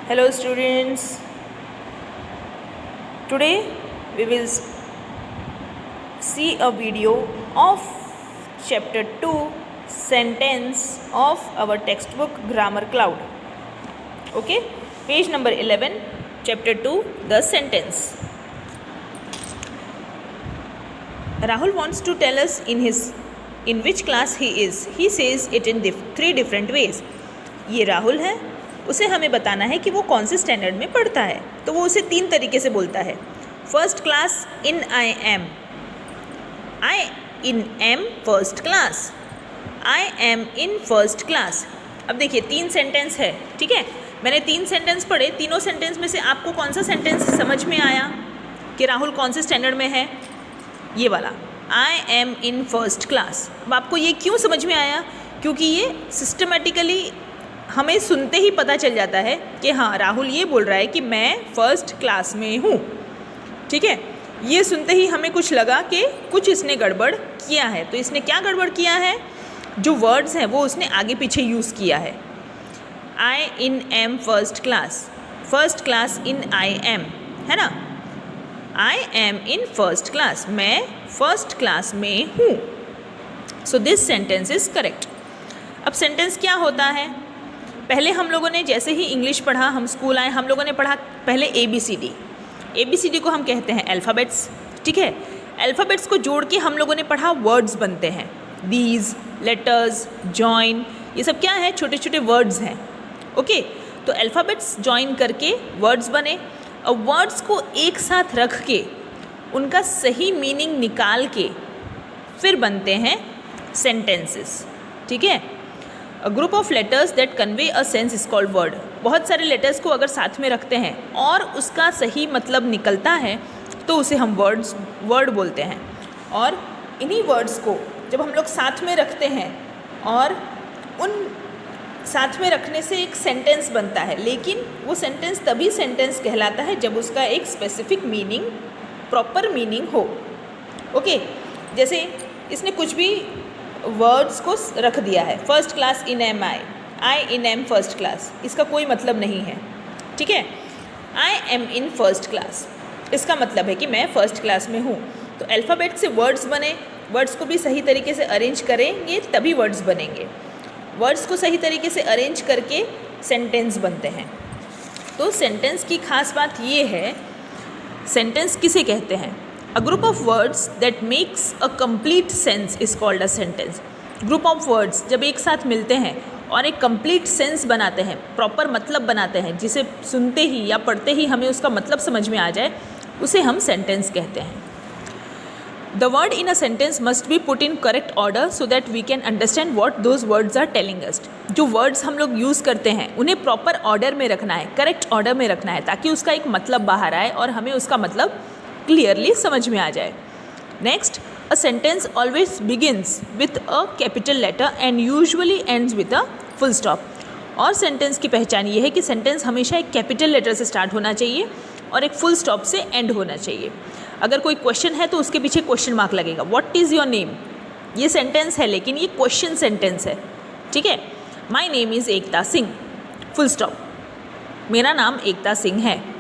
Hello students, today we will see a video of chapter 2 sentence of our textbook Grammar Cloud. Okay, page number 11, chapter 2, the sentence. Rahul wants to tell us in which class he is. He says it in three different ways. ये राहुल है, उसे हमें बताना है कि वो कौन से स्टैंडर्ड में पढ़ता है, तो वो उसे तीन तरीके से बोलता है. First class in I in am first class, I am in first class. अब देखिए तीन सेंटेंस है, ठीक है. मैंने तीन सेंटेंस पढ़े, तीनों सेंटेंस में से आपको कौन सा सेंटेंस समझ में आया कि राहुल कौन से स्टैंडर्ड में है? ये वाला, आई एम इन फर्स्ट क्लास. अब आपको ये क्यों समझ में आया? क्योंकि ये सिस्टमेटिकली हमें सुनते ही पता चल जाता है कि हाँ, राहुल ये बोल रहा है कि मैं फर्स्ट क्लास में हूँ, ठीक है. ये सुनते ही हमें कुछ लगा कि कुछ इसने गड़बड़ किया है. तो इसने क्या गड़बड़ किया है? जो वर्ड्स हैं वो उसने आगे पीछे यूज़ किया है. I in am first class in I am, है ना. I am in first class, मैं फर्स्ट क्लास में हूँ. So this sentence is correct. अब सेंटेंस क्या होता है? पहले हम लोगों ने जैसे ही इंग्लिश पढ़ा, हम स्कूल आए, हम लोगों ने पढ़ा पहले ABCD को हम कहते हैं अल्फ़ाबेट्स, ठीक है. अल्फ़ाबेट्स को जोड़ के हम लोगों ने पढ़ा वर्ड्स बनते हैं. दीज, लेटर्स, जॉइन, ये सब क्या है? छोटे छोटे वर्ड्स हैं. ओके, तो अल्फ़ाबेट्स जॉइन करके वर्ड्स बने. और वर्ड्स को एक साथ रख के उनका सही मीनिंग निकाल के फिर बनते हैं सेंटेंसेस, ठीक है. A group of letters that convey a sense is called word. बहुत सारे लेटर्स को अगर साथ में रखते हैं और उसका सही मतलब निकलता है तो उसे हम वर्ड बोलते हैं. और इन्हीं वर्ड्स को जब हम लोग साथ में रखते हैं और उन साथ में रखने से एक सेंटेंस बनता है. लेकिन वो सेंटेंस तभी सेंटेंस कहलाता है जब उसका एक स्पेसिफिक मीनिंग, प्रॉपर मीनिंग हो. ओके, जैसे इसने कुछ भी वर्ड्स को रख दिया है. First class in am I in am first class, इसका कोई मतलब नहीं है, ठीक है. I am in first class, इसका मतलब है कि मैं फर्स्ट क्लास में हूँ. तो अल्फ़ाबेट से वर्ड्स बने, वर्ड्स को भी सही तरीके से अरेंज करेंगे तभी वर्ड्स बनेंगे. वर्ड्स को सही तरीके से अरेंज करके सेंटेंस बनते हैं. तो सेंटेंस की खास बात ये है, सेंटेंस किसे कहते हैं? A group of words that makes a complete sense is called a sentence. Group of words जब एक साथ मिलते हैं और एक complete sense बनाते हैं, प्रॉपर मतलब बनाते हैं, जिसे सुनते ही या पढ़ते ही हमें उसका मतलब समझ में आ जाए, उसे हम सेंटेंस कहते हैं. The word in a sentence must be put in correct order so that we can understand what those words are telling us. जो words हम लोग यूज़ करते हैं उन्हें प्रॉपर ऑर्डर में रखना है, करेक्ट ऑर्डर में रखना है, ताकि उसका एक मतलब बाहर आए और हमें उसका मतलब क्लियरली समझ में आ जाए. Next, a sentence always begins with a capital letter and usually ends with a full stop. और सेंटेंस की पहचान ये है कि सेंटेंस हमेशा एक कैपिटल लेटर से स्टार्ट होना चाहिए और एक फुल स्टॉप से एंड होना चाहिए. अगर कोई क्वेश्चन है तो उसके पीछे क्वेश्चन मार्क लगेगा. What is your name? ये सेंटेंस है लेकिन ये क्वेश्चन सेंटेंस है, ठीक है. My name is Ekta Singh, full stop. मेरा नाम एकता सिंह है.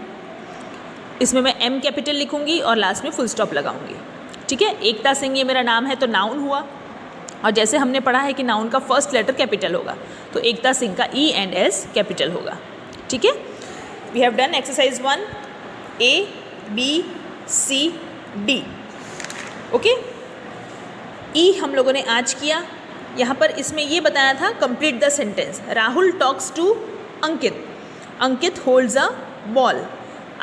इसमें मैं M कैपिटल लिखूंगी और लास्ट में फुल स्टॉप लगाऊंगी, ठीक है. एकता सिंह ये मेरा नाम है तो नाउन हुआ. और जैसे हमने पढ़ा है कि नाउन का फर्स्ट लेटर कैपिटल होगा, तो एकता सिंह का E एंड S कैपिटल होगा, ठीक है. We have done exercise 1 ABCD. Okay, E हम लोगों ने आज किया. यहाँ पर इसमें ये बताया था complete the sentence. Rahul talks to Ankit. Ankit holds a ball.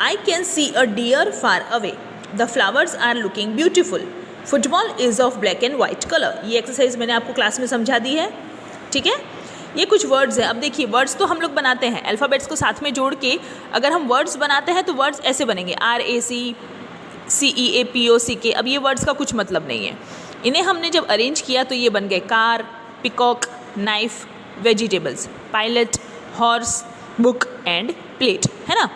I can see a deer far away. The flowers are looking beautiful. Football is of black and white color. ये एक्सरसाइज मैंने आपको क्लास में समझा दी है, ठीक है. ये कुछ वर्ड्स हैं. अब देखिए, वर्ड्स तो हम लोग बनाते हैं अल्फ़ाबेट्स को साथ में जोड़ के. अगर हम वर्ड्स बनाते हैं तो वर्ड्स ऐसे बनेंगे, RACCEAPOCK. अब ये वर्ड्स का कुछ मतलब नहीं है. इन्हें हमने जब अरेंज किया तो ये बन गए car, peacock, knife, vegetables, pilot, horse, book end plate, है ना.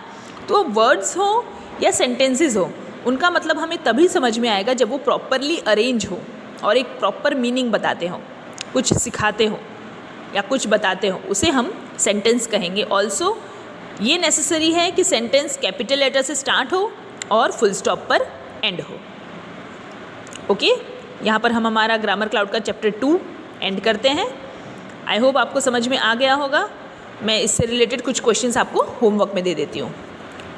तो वर्ड्स हो या सेंटेंसेस हो, उनका मतलब हमें तभी समझ में आएगा जब वो प्रॉपरली अरेंज हो और एक प्रॉपर मीनिंग बताते हो, कुछ सिखाते हो या कुछ बताते हो, उसे हम सेंटेंस कहेंगे. ऑल्सो ये नेसेसरी है कि सेंटेंस कैपिटल लेटर से स्टार्ट हो और फुल स्टॉप पर एंड हो। ओके, यहाँ पर हम हमारा ग्रामर क्लाउड का चैप्टर 2 एंड करते हैं। आई होप आपको समझ में आ गया होगा। मैं इससे रिलेटेड कुछ क्वेश्चंस आपको होमवर्क में दे देती हूँ।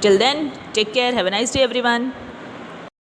Till then take care, have a nice day everyone.